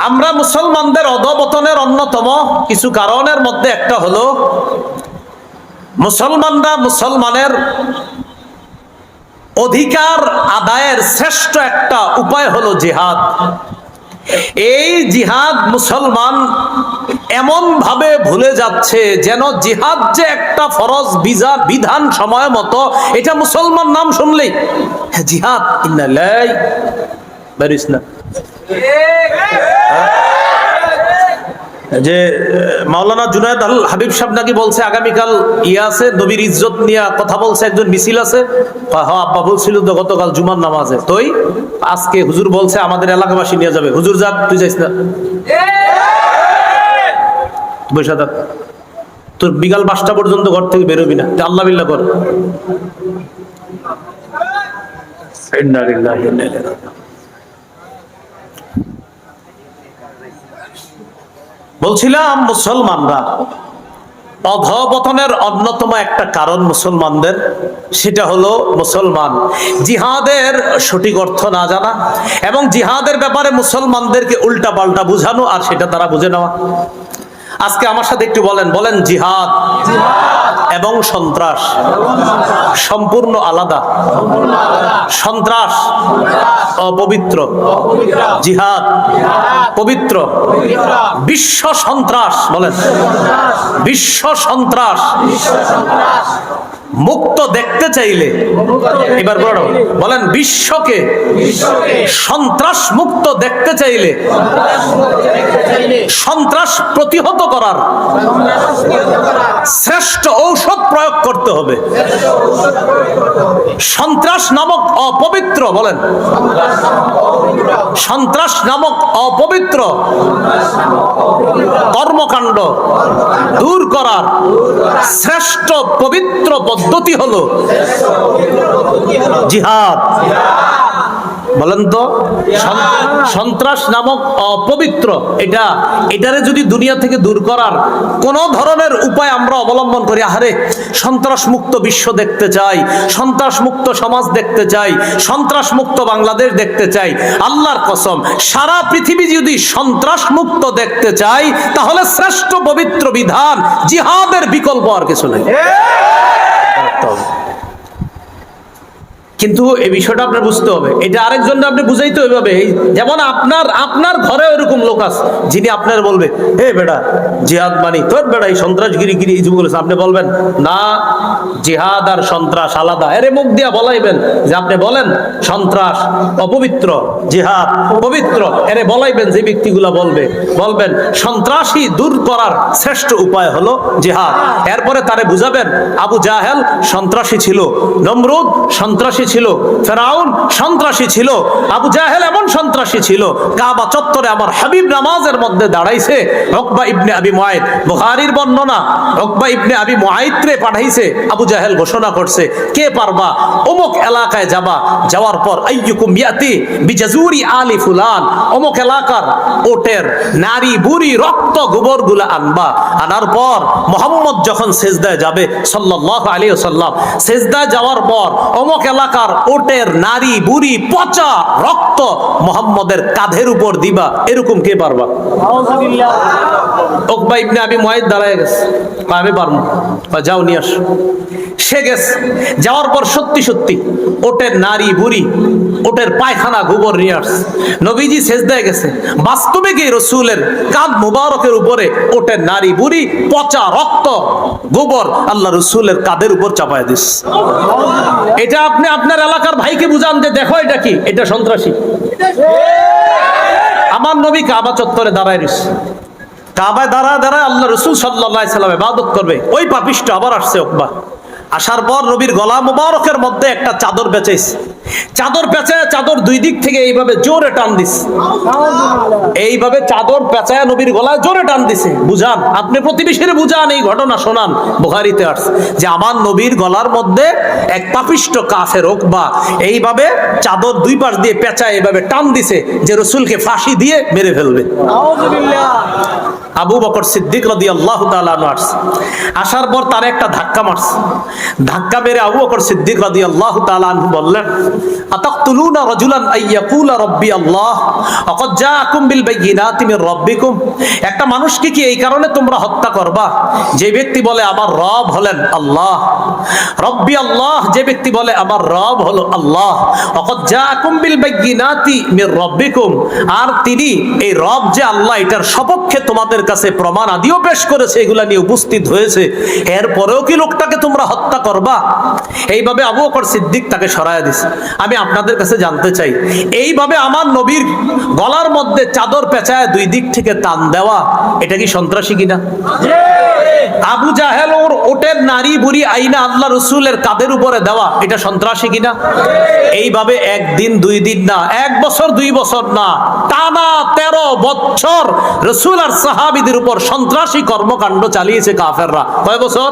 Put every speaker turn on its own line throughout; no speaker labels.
আমরা মুসলমানদের অধঃপতনের অন্যতম কিছু কারণের মধ্যে একটা হলো মুসলমানরা মুসলমানের অধিকার আদায়ের শ্রেষ্ঠ একটা উপায় হলো জিহাদ। এই জিহাদ মুসলমান এমন ভাবে ভুলে যাচ্ছে যেন জিহাদ যে একটা ফরজ বিধান সময় মতো, এটা মুসলমান নাম শুনলেই জিহাদ ইন্নাল্লাহি বারিস না। যে মাওলানা জুনায়েদ আল হাবিব সাহেব নাকি বলছে আগামীকাল আছে নবীর ইজ্জত নিয়ে কথা বলছে, একজন মিছিল আছে। হ্যাঁ আব্বা বলছিল তো গতকাল জুমার নামাজে, তোই আজকে হুজুর বলছে আমাদের এলাকাবাসী নিয়ে যাবে। হুজুর যাক, তুই যাইস না, বৈশা থাক, তোর বিকাল 5টা পর্যন্ত ঘর থেকে বেরোবি না, আল্লাহ বিল্লাহ কর। বলছিলাম মুসলমানরা অধঃপতনের অন্যতম একটা কারণ মুসলমানদের, সেটা হলো মুসলমান জিহাদের সঠিক অর্থ না জানা এবং জিহাদের ব্যাপারে মুসলমানদেরকে উল্টা পাল্টা বুঝানো আর সেটা তারা বুঝে নেওয়া। আজকে আমার সাথে একটু বলেন জিহাদ এবং সন্ত্রাস সম্পূর্ণ আলাদা। সন্ত্রাস অপবিত্র, জিহাদ পবিত্র। বিশ্ব সন্ত্রাস বলেন, বিশ্ব সন্ত্রাস মুক্ত দেখতে চাইলে, এবার বলেন বিশ্বকে সন্ত্রাস মুক্ত দেখতে চাইলে সন্ত্রাস প্রতিহত করার শ্রেষ্ঠ ঔষধ প্রয়োগ করতে হবে। সন্ত্রাস নামক অপবিত্র, বলেন সন্ত্রাস নামক অপবিত্র কর্মকাণ্ড দূর করার শ্রেষ্ঠ পবিত্র পদ্ধতি হলো জিহাদ। বলেন তো, সন্ত্রাস নামক অপবিত্র এটারে যদি দুনিয়া থেকে দূর করার কোন ধরনের উপায় আমরা অবলম্বন করি, আরে সন্ত্রাস মুক্ত বিশ্ব দেখতে চাই, সন্ত্রাস মুক্ত সমাজ দেখতে চাই, সন্ত্রাস মুক্ত বাংলাদেশ দেখতে চাই, আল্লাহর কসম সারা পৃথিবী যদি সন্ত্রাস মুক্ত দেখতে চাই তাহলে শ্রেষ্ঠ পবিত্র বিধান জিহাদের বিকল্প আর কিছু নেই। কিন্তু এই বিষয়টা আপনার বুঝতে হবে, এটা আরেকজন আপনি বুঝাইতে হবে। যেমন আপনার ঘরে এরকম লোক আছে যিনি আপনার বলবে, হে বেটা জিহাদ মানি, তোর বেটা এই সন্ত্রাসগিরি এই যুগ বলেছে। আপনি বলবেন না, জিহাদ আর সন্ত্রাস আলাদা। এরে মুখ দিয়া বলাইবেন যে আপনি বলেন সন্ত্রাস অপবিত্র, জিহাদ পবিত্র। এরে বলাইবেন যে ব্যক্তিগুলা বলবেন সন্ত্রাসী দূর করার শ্রেষ্ঠ উপায় হলো জিহাদ। এরপরে তারে বুঝাবেন আবু জাহেল সন্ত্রাসী ছিল, নমরুদ সন্ত্রাসী ছিল, ফেরাউন সন্ত্রাসী ছিল, আবু জাহেল এমন সন্ত্রাসী ছিল। কাবা চত্বরে আমার হাবিব নামাজের মধ্যে দাঁড়াইছে, উকবা ইবনে আবি মুআইদ, বুখারীর বর্ণনা, উকবা ইবনে আবি মুআইদ রে পাঠাইছে। আবু জাহেল ঘোষণা করছে, কে পারবা অমুক এলাকায় যাবা, যাওয়ার পর আইয়ুকুম ইয়াতি বিজাজুরি আলি ফুলান, অমুক এলাকার ওটের নারী বুড়ি রক্ত গোবর গুলা আনবা। আনার পর মুহাম্মদ যখন সিজদায় যাবে সাল্লাল্লাহু আলাইহি ওয়াসাল্লাম, সিজদায় যাওয়ার পর অমুক এলাকার ওটের নারী বুড়ি পচা রক্ত মুহাম্মদের কাঁধের উপর দিবা। এরকম কে পারবা? উকবা ইবনে আবি মুআইদ দাঁড়ায় গেছে, আমি পারবো, যাও নিয়ে আস। সে গেছে, যাওয়ার পর সত্যি ওটের নারী বুড়ি ওটের পায়খানা গোবর নিয়ে আসছে। নবীজি সেজদায় গেছে, বাস্তবে কি রাসূলের কাঁধ মুবারকের উপরে ওটের নারী বুড়ি পচা রক্ত গোবর আল্লাহ রাসূলের কাঁধের উপর চাপায় দিচ্ছে। এটা আপনি আপনার এলাকার ভাইকে বুঝান যে দেখো এটা কি, এটা সন্ত্রাসী। আমার নবী কাবা চত্বরে দাঁড়ায় রয়েছে, কাবায় দাঁড়ায় আল্লাহ রাসূল সাল্লাল্লাহু আলাইহি সাল্লাম ইবাদত করবে। ওই পাপিষ্ঠ আবার আসছে উকবা। আসার পর নবীর গলা মুবারকের মধ্যে একটা চাদর পেঁচাইছে, চাদর পেঁচায় চাদর দুই দিক থেকে এইভাবে জোরে টান দিছে, এইভাবে চাদর পেঁচায় নবীর গলায় জোরে টান দিছে। বুঝান, আপনি প্রতিবেশীরে বুঝান, এই ঘটনা শোনান। বুখারীতে আসছে যে আমার নবীর গলার মধ্যে এক পাপিষ্ঠ কাফের উকবা এইভাবে চাদর দুই পাশ দিয়ে পেঁচায় এইভাবে টান দিছে যে রাসূলকে ফাঁসি দিয়ে মেরে ফেলবে। আউযুবিল্লাহ। আবু বকর সিদ্দিক রাদিয়াল্লাহু তাআলা আনহু আসছে, আসার পর তার একটা ধাক্কা মারছে। ধাক্কা মেরে আবু বকর সিদ্দিক রাদিয়াল্লাহু তাআলা আনহু বললেন, আতাকতুলুনা রাজুলান আইয়াকুলা রাব্বি আল্লাহ ওয়াকাদ জাআকুম বিল বাইয়িনাতি মির রাব্বিকুম, একটা মানুষকে কি এই কারণে তোমরা হত্যা করবা যে ব্যক্তি বলে আমার রব হলেন আল্লাহ, রব্বি আল্লাহ, যে ব্যক্তি বলে আমার রব হলো আল্লাহ, ওয়াকাদ জাআকুম বিল বাইয়িনাতি মির রাব্বিকুম, আর তিনি এই রব যে আল্লাহ এটার সপক্ষে তোমাদের কাছে প্রমাণ আদিও পেশ করেছে, এগুলা নিয়ে উপস্থিত হয়েছে, এরপরেও কি লোকটাকে তোমরা হত্যা করবা? এইভাবে আবু বকর সিদ্দিক তাকে সরায়া দিছে। আমি আপনাদের কাছে জানতে চাই, এইভাবে আমার নবীর গলার মধ্যে চাদর পেঁচায় দুই দিক থেকে টান দেওয়া, এটা কি সন্ত্রাসী কিনা? আবু জাহেল ওর ওটের নারী বুড়ি আইনা আল্লাহ রসুলের কাঁধের উপরে দেওয়া, এটা সন্ত্রাসী কিনা? এইভাবে একদিন দুই দিন না, 1 বছর 2 বছর না, টানা 13 বছর রসুল আর সাহাবীদের উপর সন্ত্রাসী কর্মকাণ্ড চালিয়েছে কাফেররা। কয় বছর?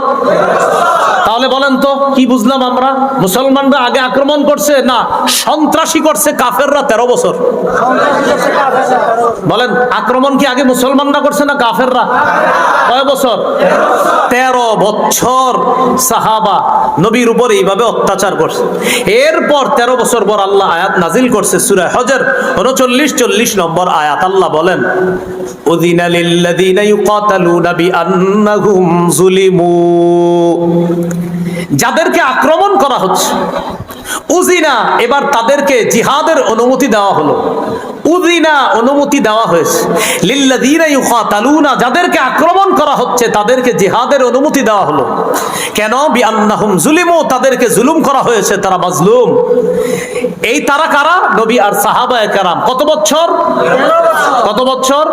তাহলে বলেন তো কি বুঝলাম আমরা? মুসলমানরা আগে আক্রমণ করছে না সন্ত্রাসী করছে কাফেররা 13 বছর? বলেন, আক্রমণ কি আগে মুসলমানরা করছে না কাফেররা? কয় বছর? 13 বছর সাহাবা নবীর উপর এইভাবে অত্যাচার করছে। এরপর 13 বছর পর আল্লাহ আয়াত নাজিল করছে সূরা হজর 39-40 নম্বর আয়াত। আল্লাহ বলেন, উযিনা লিল্লাযীনা ইউকাতালুনা বিআন্নাহুম যুলিমু, যাদেরকে আক্রমণ করা হচ্ছে, উযিনা, এবার তাদেরকে জিহাদের অনুমতি দেওয়া হলো। উযিনা, অনুমতি দেওয়া হয়েছে। লিল্লাযীনা ইউকাতালুনা, যাদেরকে আক্রমণ করা হচ্ছে তাদেরকে জিহাদের অনুমতি দেওয়া হলো। কেন? বিআন্নাহুম যুলিমু, তাদেরকে জুলুম করা হয়েছে, তারা মাজলুম। এই তারা কারা? নবী আর সাহাবায়ে কেরাম। কত বছর? কত বছর?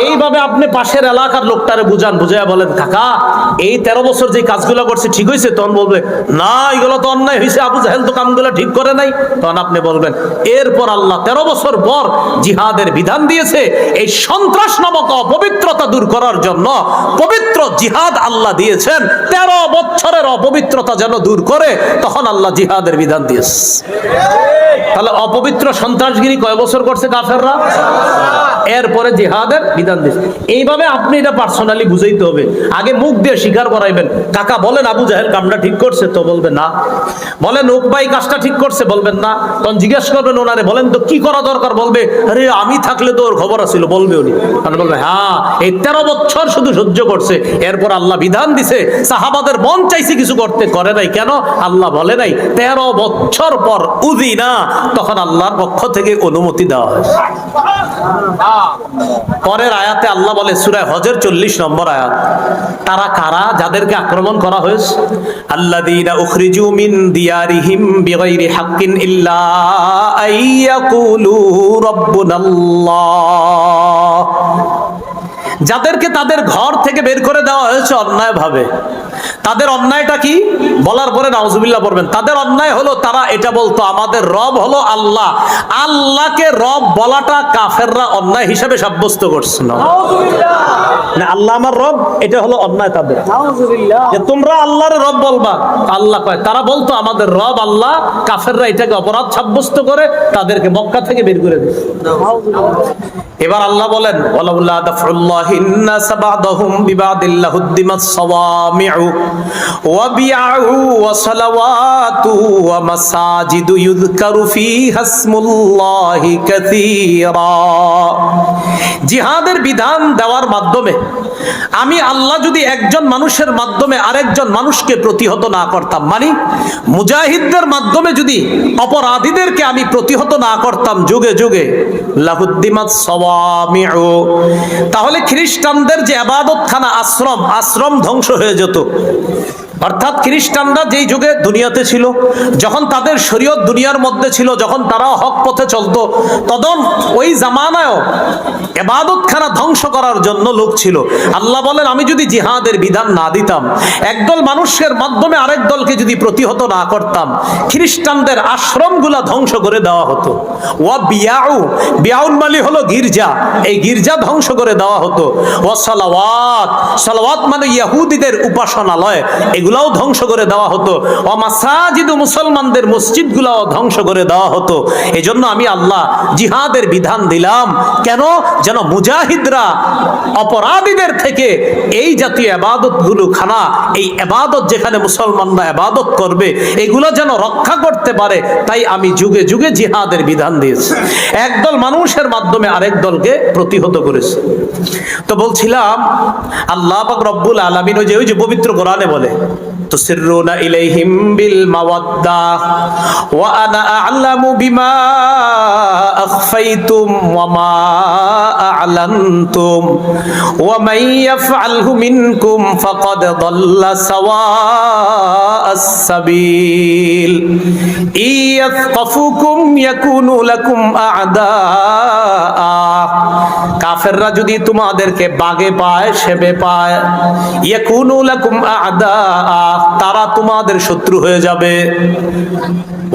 এইভাবে আপনি পাশের এলাকার লোকটারে বুঝান, বুঝাইয়া বলেন, কাকা এই 13 বছর যে কাজগুলো করছে ঠিক হয়েছে? তখন বলবে, না এগুলো তো অন্যায় হয়েছে, আবু জাহেল তো কামগুলো ঠিক করে নাই। তখন আপনি বলবেন, এরপর আল্লাহ 13 বছর পর জিহাদের বিধান দিয়েছে, এই সন্ত্রাস নামক অপবিত্রতা দূর করার জন্য পবিত্র জিহাদ আল্লাহ দিয়েছেন। 13 বছরের অপবিত্রতা যেন দূর করে, তখন আল্লাহ জিহাদের বিধান দিয়েছে। তাহলে অপবিত্র সন্ত্রাসগিরি কয় বছর করছে কাফেররা? এরপরে জিহাদের বিধান দিয়েছে। এইভাবে আপনি এটা পার্সোনালি বুঝাইতে হবে। আগে মুখ দিয়ে স্বীকার করাইবেন, কাকা বলেন আবু জাহেল কামটা ঠিক করছে? তো বলবে না। বলেন উকবাই কাজটা ঠিক করছে? বলবেন না। তখন জিজ্ঞেস করবেন ওনারে, বলেন তো কি করা দরকার? বলবে, আরে আমি থাকলে তো ওর খবর আছিল, বলবে উনি। মানে বলবে, হ্যাঁ এই 13 বছর শুধু সহ্য করছে, এরপর আল্লাহ বিধান দিছে। সাহাবাদের মন চাইছে কিছু করতে, করে নাই। কেন? আল্লাহ বলে নাই। 13 বছর পর উযিনা, তখন আল্লাহর পক্ষ থেকে অনুমতি দেওয়া হয়েছে। পরের আয়াতে আল্লাহ বলে, সূরা হজর 40 নম্বর আয়াত, তারা কারা যাদেরকে আক্রমণ করা হয়েছে? আল্লাযীনা উখরিজু মিন দিয়ারিহিম বিগাইরি হাক্কিন ইল্লা আইয়াকুলু রাব্বুনাল্লাহ, যাদেরকে তাদের ঘর থেকে বের করে দেওয়া হয়েছে অন্যায় ভাবে। তাদের অন্যায়টা কি? বলার পরে নাউজুবিল্লাহ পড়বেন। তাদের অন্যায় হলো তারা এটা বলতো আমাদের রব হলো আল্লাহ। আল্লাহকে রব বলাটা কাফেররা অন্যায় হিসাবে সাব্যস্ত করছিল। না আল্লাহ আমার রব, এটা হলো অন্যায় তাদের। যে তোমরা আল্লাহর রব বলবা, আল্লাহ কয় তারা বলতো আমাদের রব আল্লাহ। কাফেররা এটাকে অপরাধ সাব্যস্ত করে তাদেরকে মক্কা থেকে বের করে দিয়েছে। এবার আল্লাহ বলেন, ওয়ালাউলা দাফউল্লাহিন নাস বা'দাহুম বিবা'দিল্লাহ হুদ্দিমাত সাওয়ামি'ু ওয়া বি'উ ওয়া সালাওয়াতু ওয়া মাসাজিদু ইউযকারু ফীহা ইসমুল্লাহি কাসীরা। জিহাদের বিধান দেওয়ার মাধ্যমে আমি আল্লাহ যদি একজন মানুষের মাধ্যমে আরেকজন মানুষকে প্রতিহত না করতাম, মানে মুজাহিদদের মাধ্যমে যদি অপরাধীদেরকে আমি প্রতিহত না করতাম যুগে যুগে, লাহুদ্দিমাত সাওয়ামি'ু, তাহলে খ্রিস্টানদের যে ইবাদতখানা আশ্রম ধ্বংস হয়ে যেত। অর্থাৎ খ্রিস্টানরা যেই যুগে দুনিয়াতে ছিল, যখন তাদের শরীয়ত দুনিয়ার মধ্যে ছিল, যখন তারা হক পথে চলতো, তখন ওই জামানায়ও ইবাদতখানা ধ্বংস করার জন্য লোক ছিল। আল্লাহ বলেন, আমি যদি জিহাদের বিধান না দিতাম, একদল মানুষের মাধ্যমে আরেক দলকে যদি প্রতিহত না করতাম, খ্রিস্টানদের আশ্রমগুলা ধ্বংস করে দেওয়া হতো। ওয়া বিয়াউ, বিয়াউন মানে হলো গির্জা, এই গির্জা ধ্বংস করে দেওয়া হতো। ওয়া সালাওয়াত, সালাওয়াত মানে ইহুদিদের উপাসনালয়, এগুলো এগুলাও ধ্বংস করে দেওয়া হতো, মাসাজিদু মুসলমানদের মসজিদগুলাও ধ্বংস করে দেওয়া হতো। এজন্য আমি আল্লাহ জিহাদের বিধান দিলাম। কেন? যেন মুজাহিদরা অপরাধীদের থেকে এই জাতীয় ইবাদতগুলো খানা, এই ইবাদত যেখানে মুসলমানরা ইবাদত করবে, এগুলো যেন রক্ষা করতে পারে। তাই আমি যুগে যুগে জিহাদের বিধান দিয়েছি। একদল মানুষের মাধ্যমে আরেক দলকে প্রতিহত করেছে। তো বলছিলাম আল্লাহ পাক রব্বুল আলামিন ওই যে পবিত্র কোরআনে বলে, তুসিরুনা ইলাইহিম বিল মাওয়াদ্দা ওয়া আনা আ'লামু বিমা আখফাইতুম ওয়া মা আ'লানতুম ওয়া মান ইয়াফআলহু মিনকুম ফাকাদ দাল্লা সাওয়াআস সাবিল ইয়াসকাফুকুম ইয়াকুনু লাকুম আ'দা। কাফেররা যদি তোমাদেরকে বাগে পায়, সেবে পায়, ইয়াকুনু লাকুম আ'দা, তারা তোমাদের শত্রু হয়ে যাবে।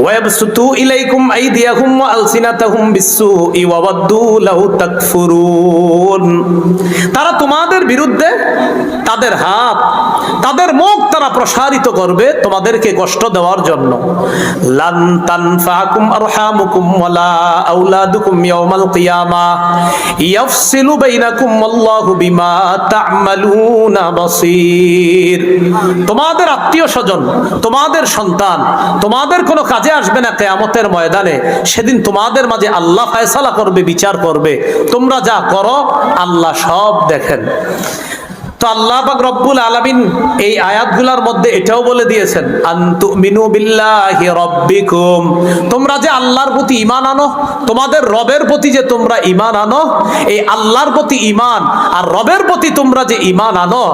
ওয়াবসুতু ইলাইকুম আইদিয়াহুম ওয়া আলসিনাতাহুম বিসসুই ওয়া ওয়াদ্দু লাউ তাকফুরুন, তারা তোমাদের বিরুদ্ধে তাদের হাত, তাদের মুখ তারা প্রসারিত করবে তোমাদেরকে কষ্ট দেওয়ার জন্য। লান তানফাকুম আরহামুকুম ওয়ালা আওলাদুকুম ইয়াউমাল কিয়ামাহ ইয়াফসিলু বাইনাকুম আল্লাহু বিমা তা'মালুনা বাসীর। তোমাদের আত্মীয়-স্বজন, তোমাদের সন্তান তোমাদের কোনো কাজে আসবে না কিয়ামতের ময়দানে। সেদিন তোমাদের মাঝে আল্লাহ ফয়সালা করবে, বিচার করবে। তোমরা যা করো আল্লাহ সব দেখেন। তো আল্লাহ পাক রব্বুল আলামিন এই আয়াতগুলোর মধ্যে এটাও বলে দিয়েছেন, আনতুমিনু বিল্লাহি রাব্বিকুম, তোমরা যে আল্লাহর প্রতি ঈমান আনো, তোমাদের রবের প্রতি যে তোমরা ঈমান আনো, এই আল্লাহর প্রতি ঈমান আর রবের প্রতি তোমরা যে ঈমান আনো,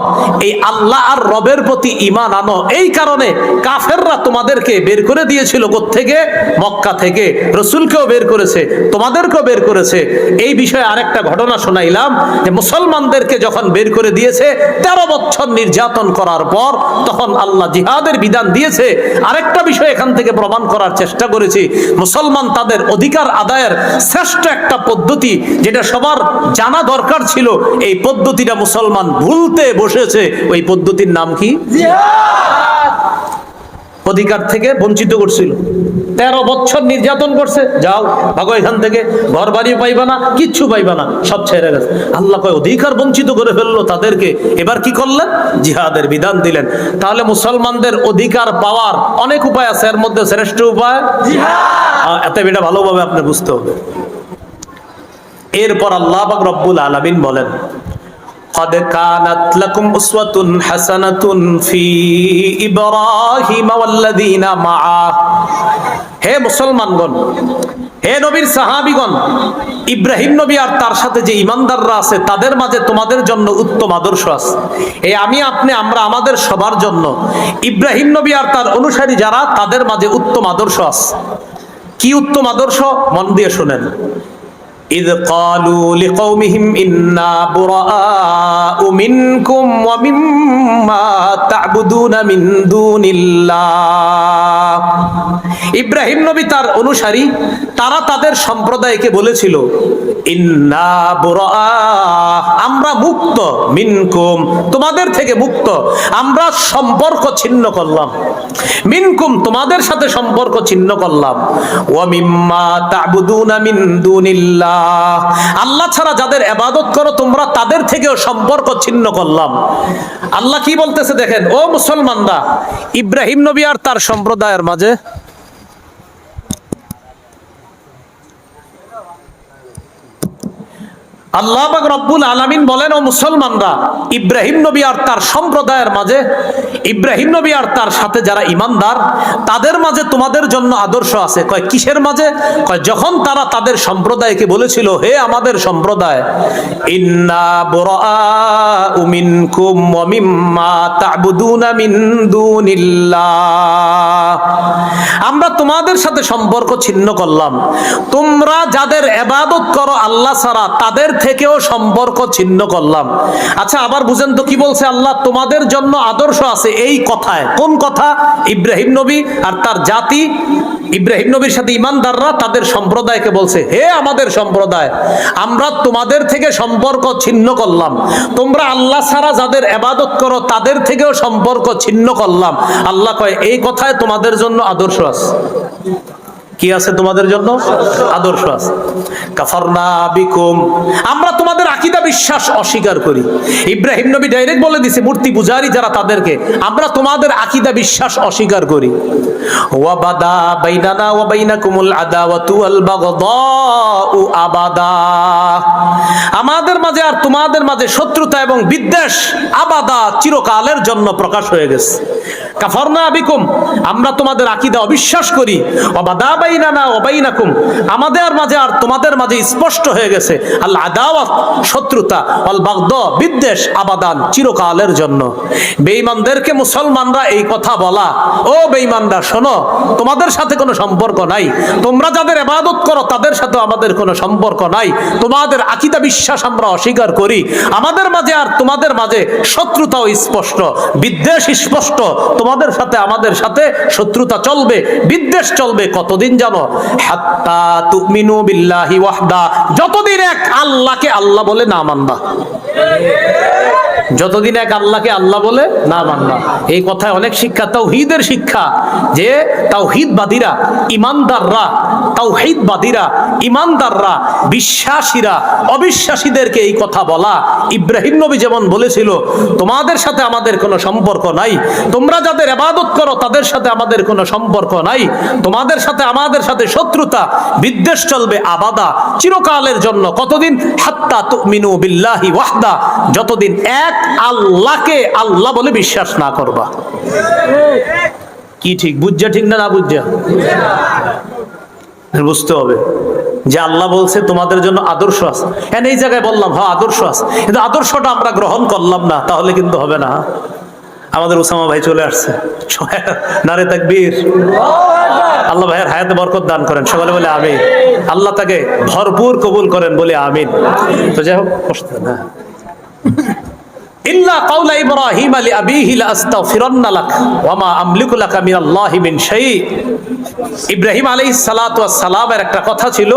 এই আল্লাহ আর রবের প্রতি ঈমান আনো, এই কারণে কাফেররা তোমাদেরকে বের করে দিয়েছিল কোত্থেকে? মক্কা থেকে। রাসূলকেও বের করেছে, তোমাদেরকেও বের করেছে। এই বিষয়ে আরেকটা ঘটনা শোনাইলাম যে মুসলমানদেরকে যখন বের করে দিয়েছে 13 বছর নির্যাতন করার পর, তখন আল্লাহ জিহাদের বিধান দিয়েছে। আরেকটা বিষয় এখান থেকে প্রমাণ করার চেষ্টা করেছি, মুসলমান তাদের অধিকার আদায়ের শ্রেষ্ঠ একটা পদ্ধতি, যেটা সবার জানা দরকার ছিল, এই পদ্ধতিটা মুসলমান ভুলতে বসেছে। ওই পদ্ধতির নাম কি? অধিকার থেকে বঞ্চিত করছিল। 13 বছর নির্যাতন করছে, যাও ভাগো এখান থেকে, ঘর বাড়ি পাইবা না, কিচ্ছু পাইবা না, সব ছেড়ে গেছে। আল্লাহ কয় অধিকার বঞ্চিত করে ফেললো তাদেরকে। এবার কি করলেন? জিহাদের বিধান দিলেন। তাহলে মুসলমানদের অধিকার পাওয়ার অনেক উপায় আছে, এর মধ্যে শ্রেষ্ঠ উপায় জিহাদ। এত এটা ভালোভাবে আপনি বুঝতে হবে। এরপর আল্লাহ পাক রব্বুল আলামিন বলেন, قد كانت لكم أسوة حسنة في إبراهيم والذين معه। হে মুসলমানগণ, হে নবীর সাহাবীগণ, ইব্রাহিম নবী আর তার সাথে যে ইমানদাররা আছে তাদের মাঝে তোমাদের জন্য উত্তম আদর্শ আছে। এই আমি আপনি আমরা আমাদের সবার জন্য ইব্রাহিম নবী আর তার অনুসারী যারা, তাদের মাঝে উত্তম আদর্শ আছে। কি উত্তম আদর্শ? মন দিয়ে শুনেন। إذ قالوا لقومهم إنا براء منكم ومما تعبدون من دون الله। ইব্রাহিম নবী তার অনুসারী তারা তাদের সম্প্রদায়কে বলেছিল, ইন্না বুরাআ, আমরা মুক্ত, মিনকুম, তোমাদের থেকে মুক্ত, আমরা সম্পর্ক ছিন্ন করলাম, মিনকুম, তোমাদের সাথে সম্পর্ক ছিন্ন করলাম, ওয়া মিম্মা তা'বুদুনা মিন দুনিল্লাহ, আল্লাহ ছাড়া যাদের ইবাদত করো তোমরা তাদের থেকেও সম্পর্ক ছিন্ন করলাম। আল্লাহ কি বলতেছে দেখেন, ও মুসলমানরা, ইব্রাহিম নবী আর তার সম্প্রদায়ের মাঝে আল্লাহ পাক রব্বুল আলামিন বলেন, ও মুসলমানরা, ইব্রাহিম নবী আর তার সম্প্রদায়ের মাঝে, ইব্রাহিম নবী আর তার সাথে যারা ঈমানদার তাদের মাঝে তোমাদের জন্য আদর্শ আছে। কয় কিসের মাঝে? কয় যখন তারা তাদের সম্প্রদায়কে বলেছিল, হে আমাদের সম্প্রদায়, ইন্না বুরাআউ মিনকুম ওয়া মিম্মা তা'বুদুনা মিন দুনিল্লাহ, আমরা তোমাদের সাথে সম্পর্ক ছিন্ন করলাম, তোমরা যাদের ইবাদত করো আল্লাহ ছাড়া তাদের থেকেও সম্পর্ক ছিন্ন করলাম। আচ্ছা আবার বুঝেন তো কি বলছে আল্লাহ, তোমাদের জন্য আদর্শ আছে এই কথায়। কোন কথা? ইব্রাহিম নবী আর তার জাতি, ইব্রাহিম নবীর সাথে ইমানদাররা তাদের সম্প্রদায়কে বলছে, হে আমাদের সম্প্রদায়, আমরা তোমাদের থেকে সম্পর্ক ছিন্ন করলাম, তোমরা আল্লাহ ছাড়া যাদের ইবাদত করো তাদের থেকেও সম্পর্ক ছিন্ন করলাম। আল্লাহ কয় এই কথায় তোমাদের জন্য আদর্শ আছে। কি আছে তোমাদের জন্য? আদর্শ আছে। কাফারনা বিকুম, আমরা তোমাদের আকীদা বিশ্বাস অস্বীকার করি। ইব্রাহিম নবী ডাইরেক্ট বলে দিছে মূর্তি পূজারী যারা তাদেরকে, আমরা তোমাদের আকীদা বিশ্বাস অস্বীকার করি। ওয়া বাদা বাইনানা ওয়া বাইনাকুমুল আদাওয়াতু ওয়াল বাগদাউ আবাদা, আমাদের মাঝে আর তোমাদের মাঝে শত্রুতা এবং বিদ্বেষ আবাদা চিরকালের জন্য প্রকাশ হয়ে গেছে। কাফারনা বিকুম, আমরা তোমাদের আকীদা অবিশ্বাস করি। ওয়াবাদা বাইনানা ওয়া বাইনাকুম, আমাদের মাঝে আর তোমাদের মাঝে স্পষ্ট হয়ে গেছে আল আদাওয়াত শত্রুতা, আল বাগদা বিদ্বেষ, আবাদান চিরকালের জন্য। বেঈমানদেরকে মুসলমানরা এই কথা বলা, ও বেঈমানরা শোনো, তোমাদের সাথে কোনো সম্পর্ক নাই, তোমরা যাদের ইবাদত করো তাদের সাথে আমাদের কোনো সম্পর্ক নাই, তোমাদের আকীদা বিশ্বাস আমরা অস্বীকার করি, আমাদের মাঝে আর তোমাদের মাঝে শত্রুতাও স্পষ্ট, বিদ্বেষ স্পষ্ট, তোমাদের সাথে আমাদের সাথে শত্রুতা চলবে, বিদ্বেষ চলবে। কতদিন জানো? হাত্তা তুমিনু বিল্লাহি ওয়াহদা, যতদিন এক আল্লাহকে আল্লাহ বলে না মানবা, যতদিন এক আল্লাহকে আল্লাহ বলে না মানবা। এই কথায় অনেক শিক্ষা, তাওহীদের শিক্ষা, যে তাওহীদবাদীরা ইমানদাররা, তাওহীদবাদীরা ইমানদাররা, বিশ্বাসীরা অবিশ্বাসীদেরকে এই কথা বলা। ইব্রাহিম নবী যেমন বলেছিল তোমাদের সাথে আমাদের কোনো সম্পর্ক নাই, তোমরা যাদের ইবাদত করো তাদের সাথে আমাদের কোনো সম্পর্ক নাই, তোমাদের সাথে আমাদের সাথে শত্রুতা বিদ্বেষ চলবে আবাদা চিরকালের জন্য। কতদিন? হাত্তা তুমিনু বিল্লাহি ওয়াহদা, যতদিন এক আল্লাহকে আল্লাহ বলে বিশ্বাস না করবা। কি ঠিক বুঝছা? ঠিক না না বুঝছা? বুঝতে হবে যে আল্লাহ বলছে তোমাদের জন্য আদর্শ আছে। হ্যাঁ, এই জায়গায় বললাম হ্যাঁ আদর্শ আছে, কিন্তু আদর্শটা আমরা গ্রহণ করলাম না, তাহলে কিন্তু হবে না। আমাদের ওসামা ভাই চলে আসছে, নারে তাকবীর। আল্লাহ ভাইয়ের হায়াতে বরকত দান করেন, সকলে বলে আমিন। আল্লাহ তাকে ভরপুর কবুল করেন, বলে আমিন। তো যাই হোক, ইল্লা কাওলা ইব্রাহিম লিআবিহি লাআস্তাগফিরান্না লাক ওয়া মা আমলিকু লাকা মিনাল্লাহি মিন শাই। ইব্রাহিম আলাইহিস সালাতু ওয়াস সালামের একটা কথা ছিল,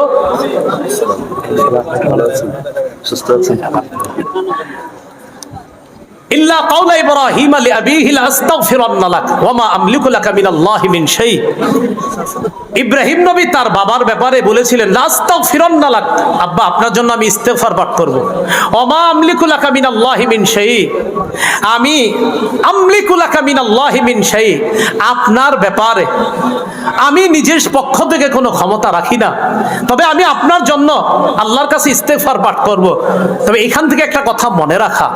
ইল্লা কাওলা ইব্রাহিম লিআবিহি লাআস্তাগফিরান্না লাক ওয়া মা আমলিকু লাকা মিনাল্লাহি মিন শাই। ইব্রাহিম নবী তার বাবার ব্যাপারে বলেছিলেন লাআস্তাগফিরান্না লাক, আব্বা আপনার জন্য আমি ইস্তেগফার পাঠ করব। ওয়া মা আমলিকু লাকা মিনাল্লাহি মিন শাই, আমি আমলিকু লাকা মিনাল্লাহি মিন শাই, আপনার ব্যাপারে আমি নিজের পক্ষ থেকে কোনো ক্ষমতা রাখি না, তবে আমি আপনার জন্য আল্লাহর কাছে ইস্তেগফার পাঠ করব। তবে এখান থেকে একটা কথা মনে রাখা,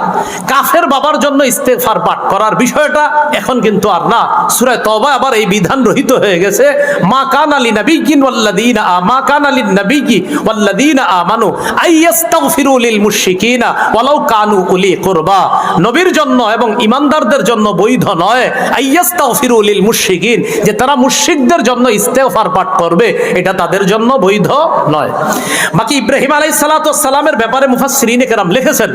কাফের বাবার জন্য ইস্তেগফার পাঠ করার বিষয়টা এখন কিন্তু আর না। সূরা তওবা আবার এই বিধান রহিত হয়ে গেছে, মা কানা লিনাবিয়্যিন ওয়াল্লাযীনা মা কানা লিন-নাবিয়্যি ওয়াল্লাযীনা আমানু আইয়াস্তাগফিরু লিল মুশরিকিনা ওয়ালাউ কানু উলি কুরবা। নবীর জন্য এবং ঈমানদারদের জন্য বৈধ নয় আইয়াস্তাগফিরু লিল মুশরিকিন, যে তারা মুশরিকদের জন্য ইস্তেগফার পাঠ করবে, এটা তাদের জন্য বৈধ নয়। বাকি ইব্রাহিম আলাইহিস সালাতু ওয়াস সালামের ব্যাপারে মুফাসসিরিনে কেরাম লিখেছেন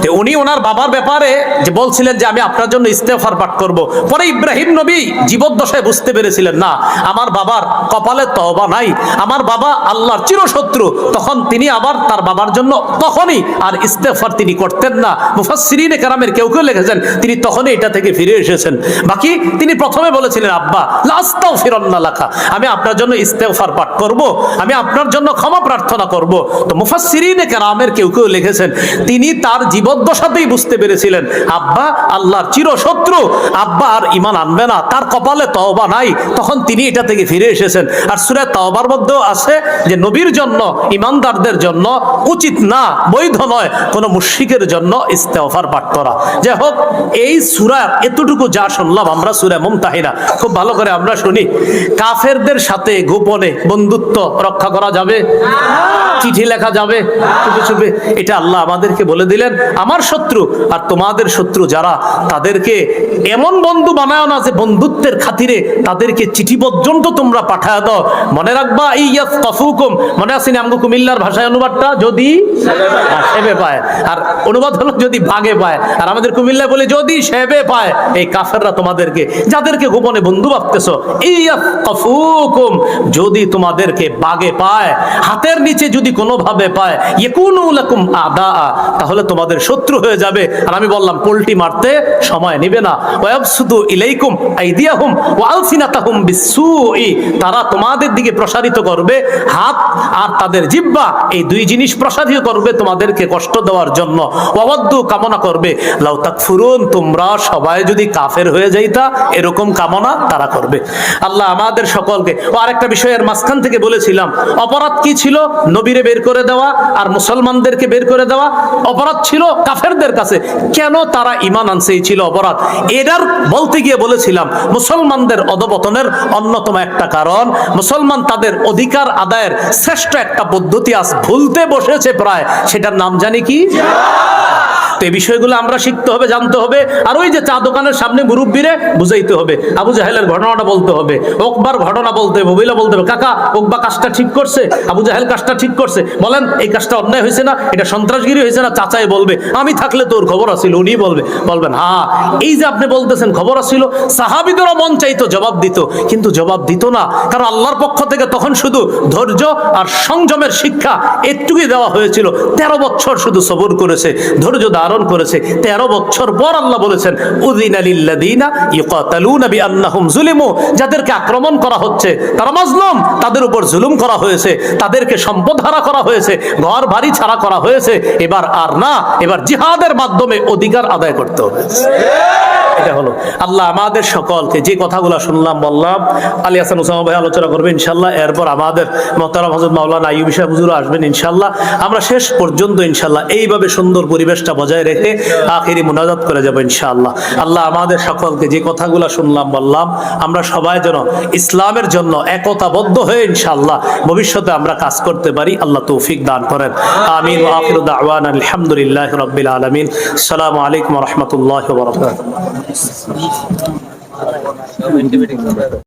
যে উনি ওনার বাবার ব্যাপারে যে বলছিলেন যে আমি আপনার জন্য ইস্তেগফার পাঠ করব, পরে ইব্রাহিম নবী জীবদ্দশায় বুঝতে পেরেছিলেন না আমার বাবার কপালে তওবা নাই, আমার বাবা আল্লাহর চিরশত্রু, তখন তিনি আবার তার বাবার জন্য তখনই আর ইস্তেগফার তিনি করতেন না। মুফাসসিরিনে কেরামের কেউ কেউ লিখেছেন তিনি তখনই এটা থেকে ফিরে এসেছেন। বাকি তিনি প্রথমে বলেছিলেন আব্বা লাআস্তাগফিরান্না লাকা, আমি আপনার জন্য ইস্তেগফার পাঠ করব, আমি আপনার জন্য ক্ষমা প্রার্থনা করব। তো মুফাসসিরিনে কেরামের কেউ কেউ লিখেছেন তিনি তার জীবদ্দশাতেই বুঝতে পেরেছিলেন আব্বা আল্লাহর চিরশত্রু, আব্বা আর ঈমান আনবে না, তার কপালে তওবা নাই, তখন তিনি এটা থেকে ফিরে এসেছেন। আর সূরা তাওবার মধ্যেও আছে যে নবীর জন্য ঈমানদারদের জন্য উচিত না, বৈধ নয় কোনো মুশরিকের জন্য ইস্তেগফার পাঠ করা। যাই হোক, এই সূরার এতটুকু যা শুনলাম আমরা সূরা মুমতাহিনা, খুব ভালো করে আমরা শুনি। কাফেরদের সাথে গোপনে বন্ধুত্ব রক্ষা করা যাবে? চিঠি লেখা যাবে চুপে চুপে? এটা আল্লাহ আমাদেরকে বলে দিলেন আমার শত্রু আর তোমাদের আমাদের শত্রু যারা, তাদেরকে এমন বন্ধু বানায় না যে বন্ধুত্বের খাতিরে তাদেরকে চিঠি পর্যন্ত তোমরা পাঠায় দাও। মনে রাখবা ইয়াস কফুকুম, মনে আছে না আমগো কুমিল্লার ভাষায় অনুবাদটা, যদি সেবে পায়, আর অনুবাদ হলো যদি ভাগে পায়, আর আমাদের কুমিল্লায় বলে যদি সেবে পায়। এই কাফেররা তোমাদেরকে, যাদেরকে গোপনে বন্ধু ভাবতেছো, ইয়াস কফুকুম, যদি তোমাদেরকে বাগে পায়, হাতের নিচে যদি কোনোভাবে পায়, ইয়াকুনু লাকুম আদা, তাহলে তোমাদের শত্রু হয়ে যাবে। আর আমি বললাম পোল্টি মারতে সময় নেবে না। ওয়াবসুদু ইলাইকুম আইদিয়াহুম ওয়া আলসিনাতাহুম বিসসুই, তারা তোমাদের দিকে প্রসারিত করবে হাত আর তাদের জিহ্বা, এই দুই জিনিস প্রসারিত করবে তোমাদেরকে কষ্ট দেওয়ার জন্য। ওয়াওয়াদ্দু, কামনা করবে, লাউ তাকফুরুন, তোমরা সবাই যদি কাফের হয়ে যাইতা, এরকম কামনা তারা করবে। আল্লাহ আমাদের সকলকে। ও আরেকটা বিষয়ের মাঝখান থেকে বলেছিলাম, অপরাধ কি ছিল? নবীরে বের করে দেওয়া আর মুসলমানদেরকে বের করে দেওয়া অপরাধ ছিল কাফেরদের কাছে। কেন তারা ঈমান আনছে, এই ছিল অপরাধ। এটার বলতে গিয়ে বলেছিলাম মুসলমানদের অধপতনের অন্যতম একটা কারণ, মুসলমান তাদের অধিকার আদায়ের শ্রেষ্ঠ একটা পদ্ধতি আজ ভুলতে বসেছে প্রায়, সেটার নাম জানি কি? তো এই বিষয়গুলো আমরা শিখতে হবে, জানতে হবে। আর ওই যে চা দোকানের সামনে মুরব্বীরে বুঝাইতে হবে, আবু জাহেলের ঘটনাটা বলতে হবে, ওকবার ঘটনা বলতে হবে, বইলা বলতে হবে, কাকা ওকবা কাজটা ঠিক করছে, আবু জাহেল কাজটা ঠিক করছে, বলেন এই কাজটা অন্যায় হয়েছে না, এটা সন্ত্রাসগিরি হয়েছে না? চাচাই বলবে, আমি থাকলে তোর খবর আছিল, উনি বলবেন হ্যাঁ। এই যে আপনি বলতেছেন খবর আছিল, সাহাবীদেরও মন চাইতো জবাব দিত, কিন্তু জবাব দিত না, কারণ আল্লাহর পক্ষ থেকে তখন শুধু ধৈর্য আর সংযমের শিক্ষা একটুকুই দেওয়া হয়েছিল। 13 বছর শুধু সবর করেছে, ধৈর্য ধারণ করেছে। 13 বছর পর আল্লাহ বলেছেন উযিনা লিল্লাযিনা ইউকাতালুনা বিআন্নাহুম যুলিমু, যাদেরকে আক্রমণ করা হচ্ছে তারা মাজলুম, তাদের উপর জুলুম করা হয়েছে, তাদেরকে সম্পদ হারা করা হয়েছে, ঘর বাড়ি ছাড়া করা হয়েছে। এবার আর না, এবার জিহাদের মাধ্যমে অধিকার আদায় করতে হবে। এটা হলো। আল্লাহ আমাদের সকলকে, যে কথাগুলো শুনলাম বললাম, আলী হাসান ওসামা ভাই আলোচনা করবে ইনশাল্লাহ, এরপর আমাদের মোহতারাম হযরত মাওলানা আইয়ুবী সাহেব হুজুর আসবেন ইনশাল্লাহ। আমরা শেষ পর্যন্ত ইনশাল্লাহ এইভাবে সুন্দর পরিবেশটা বজায় রেখে আখিরি মুনাজাত করে যাব ইনশাআল্লাহ। আল্লাহ আমাদের সকলকে, যে কথাগুলো শুনলাম বললাম, আমরা সবাই যেন ইসলামের জন্য একতাবদ্ধ হয়ে ইনশাআল্লাহ ভবিষ্যতে আমরা কাজ করতে পারি, আল্লাহ তৌফিক দান করেন। আমিন। ওয়া আখিরু দাওয়ানা আলহামদুলিল্লাহি রাব্বিল আলামিন। আসসালামু আলাইকুম ওয়া রাহমাতুল্লাহি ওয়া বারাকাতুহু।